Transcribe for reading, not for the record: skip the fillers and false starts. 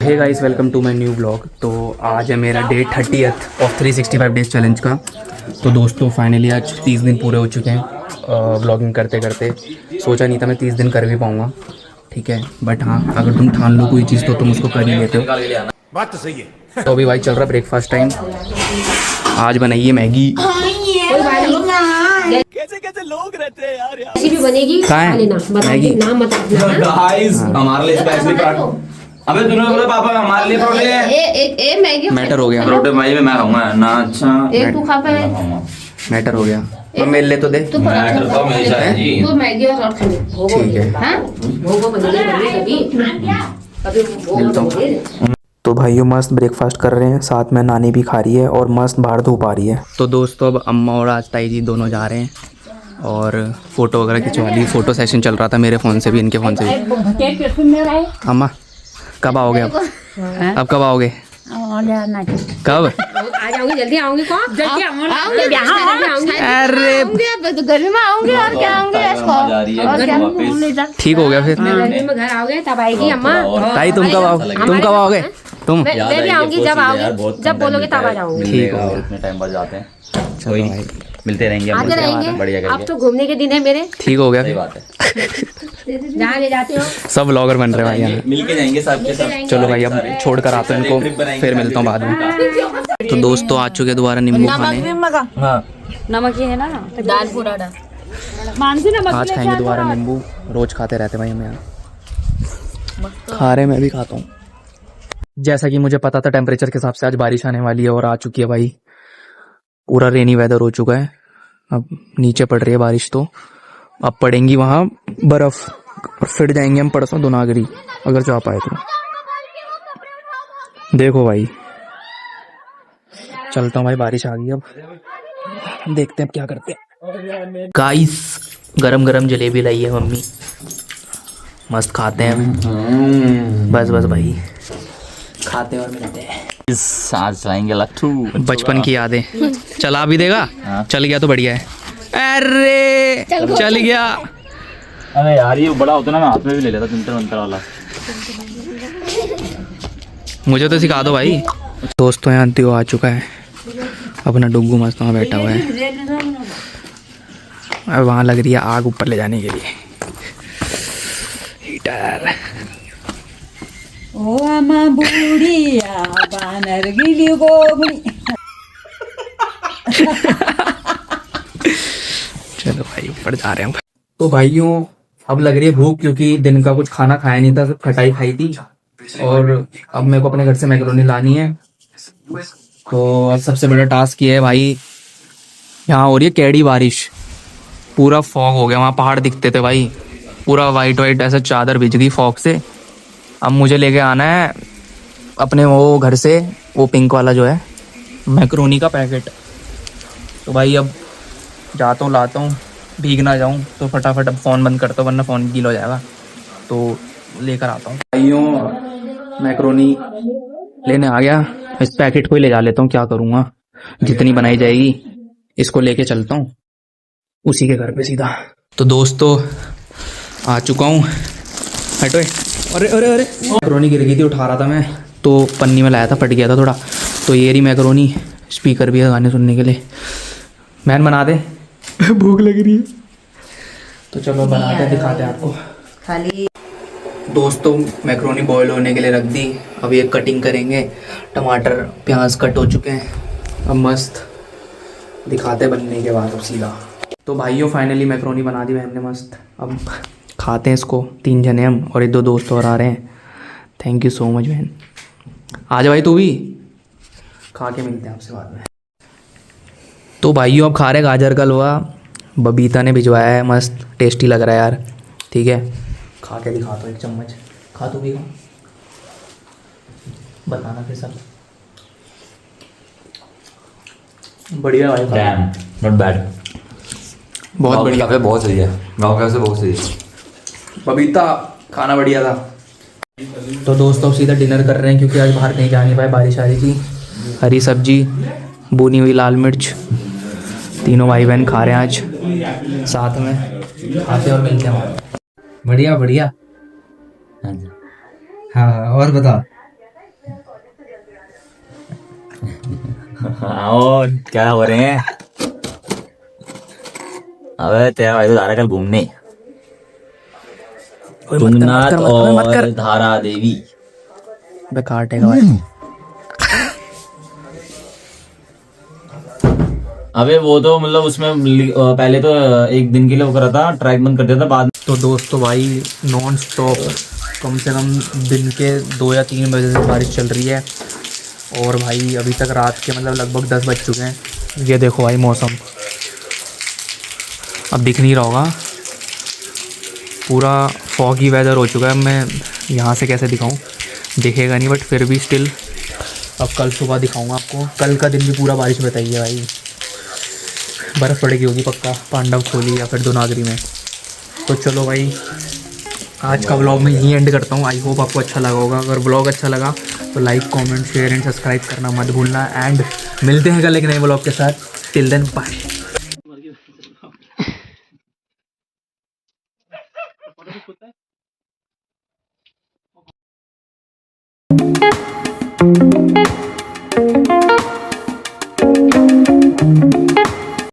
Hey guys, welcome to my new blog. तो आज है मेरा day 30th of 365 days challenge का। तो दोस्तों फाइनली आज 30 दिन पूरे हो चुके हैं ब्लॉगिंग करते करते। सोचा नहीं था मैं 30 दिन कर भी पाऊँगा, ठीक है, बट हाँ अगर तुम ठान लो कोई चीज़ तो तुम उसको कर ही लेते हो। बात तो सही है। तो अभी भाई चल रहा ब्रेकफास्ट टाइम। आज बनाइए मैगी। कैसे कैसे लोग रहते हैं यार। ऐसी भी बनेगी, खा लेना, मैगी नाम मत रखना। गाइस हमारे लिए स्पेशली पराठा। अबे तूने बोला पापा हमारे लिए परोठे हैं। एक मैगी मैटर हो गया। परोठे भाई मैं खाऊंगा ना। अच्छा एक तू खा पे। मैटर हो गया। मैं मेरे लिए तो दे। तू मैटर तो हमेशा है जी। तू मैगी और खा ले। ठीक है। हां वो बनेगी कभी मिलता हूं। तो भाइयों मस्त ब्रेकफास्ट कर रहे हैं, साथ में नानी भी खा रही है और मस्त बाहर धूप आ रही है। तो दोस्तों अब अम्मा और आज ताई जी दोनों जा रहे हैं और फ़ोटो वगैरह खिंचवा ली। फ़ोटो सेशन चल रहा था मेरे फ़ोन से भी, इनके फ़ोन से भी। अम्मा कब आओगे अब कब आओगे? कब आ जाऊंगी, जल्दी आऊंगी। कौन जल्दी आऊंगी? अरे तो गर्मी में आऊंगी और क्या आऊंगी। ठीक हो गया फिर। गर्मी में घर आओगे तब आएगी अम्मा। ताई तुम कब आओगे? तुम मैं भी आऊंगी जब आओगे, जब बोलोगे तब आ जाऊंगी। ठीक हो। इतने टाइम बाद जाते हैं, कोई नहीं, मिलते रहेंगे आते रहेंगे। बढ़िया अब तो घूमने के दिन है मेरे। ठीक हो गया सही फिर। बात है। जहाँ ले जाते हो सब ब्लॉगर बन रहे हैं भाई यहाँ। मिलके जाएंगे सब के सब। चलो भाई अब छोड़ कर आते हैं इनको, फिर मिलता हूँ बाद में। तो दोस्तों आ चुके दोबारा नींबू खाने। हाँ नमक ही है ना, दाल पूरा डाल। मानसी नमक आज खाएंगे दोबारा नींबू। रोज खाते रहते भाई हम यहाँ। खा रहे, मैं भी खाता हूँ। जैसा कि मुझे पता था टेम्परेचर के हिसाब से आज बारिश आने वाली है और आ चुकी है भाई। पूरा रेनी वेदर हो चुका है। अब नीचे पड़ रही है बारिश, तो अब पड़ेंगी वहाँ बर्फ और फिर जाएंगे हम परसों दुनागरी, अगर जा पाए तो। देखो भाई चलता हूँ भाई, बारिश आ गई। अब देखते हैं क्या करते हैं। गाइस गरम गरम जलेबी लाई है मम्मी, मस्त खाते हैं। बस बस भाई खाते हैं और मिलते हैं। आज चलाएंगे लट्टू। बचपन की यादें। चला भी देगा? हाँ। चल गया तो बढ़िया है। अरे चल गया। अरे यार ये बड़ा होता ना, मैं हाथ में भी ले लेता जंतर मंतर वाला। मुझे तो सिखा दो भाई। दोस्तों यहाँ अंतियो आ चुका है, अपना डुग्गू मस्त वहाँ बैठा हुआ है। अब वहाँ लग रही है आग ऊपर ले जाने के लिए, हीटर। ओ आमा बुढ़िया बानर गिली गोगुनी। चलो भाई ऊपर जा रहे हैं। तो भाइयों अब लग रही है भूख, क्योंकि दिन का कुछ खाना खाया नहीं था, सिर्फ खटाई खाई थी। और अब मेरे को अपने घर से मैकरोनी लानी है। तो अब सबसे बड़ा टास्क ये है भाई, यहाँ हो रही है कैडी बारिश, पूरा फॉग हो गया। वहाँ पहाड़ दिखते थे भाई, पूरा वाइट वाइट ऐसा चादर भिज गई फॉग से। अब मुझे लेके आना है अपने वो घर से वो पिंक वाला जो है मैकरोनी का पैकेट। तो भाई अब जाता हूँ, लाता हूँ, भीग ना जाऊँ तो फटाफट अब फ़ोन बंद करता हूँ वरना फ़ोन गीला हो जाएगा। तो लेकर आता हूँ भाइयों, मैकरोनी लेने आ गया। इस पैकेट को ही ले जा लेता हूँ, क्या करूँगा, जितनी बनाई जाएगी इसको लेके चलता हूँ उसी के घर पे सीधा। तो दोस्तों आ चुका हूँ। हटो। अरे अरे अरे मैकरोनी गिर गई थी, उठा रहा था मैं तो पन्नी में लाया था, फट गया था थोड़ा। तो ये रही मैकरोनी। स्पीकर भी है गाने सुनने के लिए। मैन बना दे। भूख लग रही है तो चलो बनाते हैं, दिखाते हैं आपको। खाली दोस्तों मैकरोनी बॉईल होने के लिए रख दी। अब ये कटिंग करेंगे। टमाटर प्याज कट हो चुके हैं, अब मस्त दिखाते बनने के बाद अब सीधा। तो भाइयों फाइनली मैकरोनी बना दी मैंने मस्त। अब खाते हैं इसको, 3 जने हम और 1-2 दोस्त और आ रहे हैं। थैंक यू सो मच बहन। आ जा भाई तू भी, खा के मिलते हैं आपसे बाद में। तो भाइयों अब खा रहे गाजर का हलवा, बबीता ने भिजवाया है, मस्त टेस्टी लग रहा है यार। ठीक है खा के दिखाता हूँ, एक चम्मच खा, तू भी खा, बताना फिर सब। बढ़िया भाई, नॉट बैड, बहुत बढ़िया, बहुत सही है। गाँव का से बहुत सही है। बबीता खाना बढ़िया था। तो दोस्तों सीधा डिनर कर रहे हैं, क्योंकि आज बाहर नहीं जा नहीं पाए, बारिश आ रही थी। हरी सब्जी, भुनी हुई लाल मिर्च, तीनों भाई बहन खा रहे हैं आज साथ में। खाते और मिलते हैं। बढ़िया बढ़िया। हाँ और बता। और क्या हो रहे हैं? अबे तेरा भाई तो जा रहा है कल घूमने, तुंगनाथ और धारा देवी। बेकार टेगा भाई। अबे वो तो मतलब उसमें पहले तो एक दिन के लिए वो करा था, ट्रैक बंद कर दिया था बाद तो दोस्तों भाई नॉन स्टॉप कम से कम दिन के 2 या 3 बजे से बारिश चल रही है। और भाई अभी तक रात के मतलब लगभग 10 बज चुके हैं। ये देखो भाई मौसम, अब दिख नहीं रहा होगा, पूरा फॉगी वेदर हो चुका है। मैं यहाँ से कैसे दिखाऊं, दिखेगा नहीं बट फिर भी स्टिल अब कल सुबह दिखाऊंगा आपको। कल का दिन भी पूरा बारिश बताइए भाई, बर्फ़ पड़ेगी होगी पक्का पांडव खोली या फिर दोनागरी में। तो चलो भाई आज का व्लॉग मैं यहीं एंड करता हूँ। आई होप आपको अच्छा लगा होगा। अगर व्लॉग अच्छा लगा तो like comment share and subscribe करना मत भूलना। एंड मिलते हैं कल एक नए व्लॉग के साथ। Till then bye.